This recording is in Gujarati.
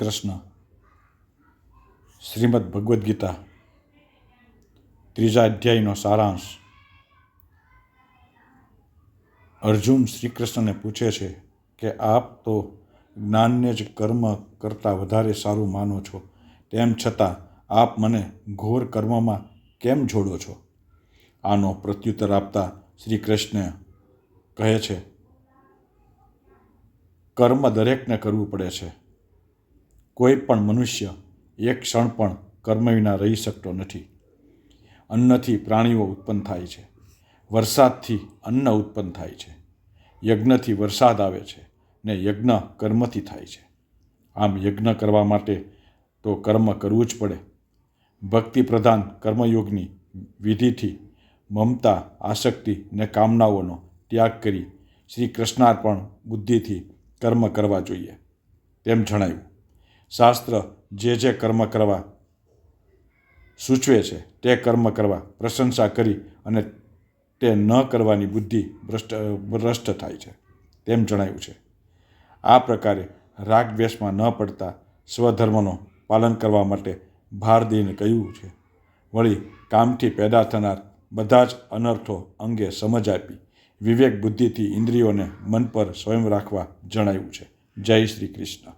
કૃષ્ણ શ્રીમદ ભગવદ્ ગીતા 3જા અધ્યાયનો સારાંશ. અર્જુન શ્રી કૃષ્ણને પૂછે છે કે આપ તો જ્ઞાનને જ કર્મ કરતાં વધારે સારું માનો છો, તેમ છતાં આપ મને ઘોર કર્મમાં કેમ જોડો છો? આનો પ્રત્યુત્તર આપતા શ્રી કૃષ્ણ કહે છે, કર્મ દરેકને કરવું પડે છે. કોઈ પણ મનુષ્ય એક ક્ષણ પણ કર્મ વિના રહી શકતો નથી. અન્નથી પ્રાણીઓ ઉત્પન્ન થાય છે, વરસાદથી અન્ન ઉત્પન્ન થાય છે, યજ્ઞથી વરસાદ આવે છે ને યજ્ઞ કર્મથી થાય છે. આમ યજ્ઞ કરવા માટે તો કર્મ કરવું જ પડે. ભક્તિ પ્રધાન કર્મયોગની વિધિથી મમતા, આસક્તિ ને કામનાઓનો ત્યાગ કરી શ્રી કૃષ્ણાર્પણ બુદ્ધિથી કર્મ કરવા જોઈએ, તેમ જણાવ્યું. શાસ્ત્ર જે કર્મ કરવા સૂચવે છે તે કર્મ કરવા પ્રશંસા કરી અને તે ન કરવાની બુદ્ધિ ભ્રષ્ટ થાય છે, તેમ જણાવ્યું છે. આ પ્રકારે રાગ દ્વેષમાં ન પડતા સ્વધર્મનો પાલન કરવા માટે ભાર દઈને કહ્યું છે. વળી કામથી પેદા થનાર બધા જ અનર્થો અંગે સમજ આપી વિવેક બુદ્ધિથી ઇન્દ્રિયોને મન પર સ્વયં રાખવા જણાવ્યું છે. જય શ્રી કૃષ્ણ.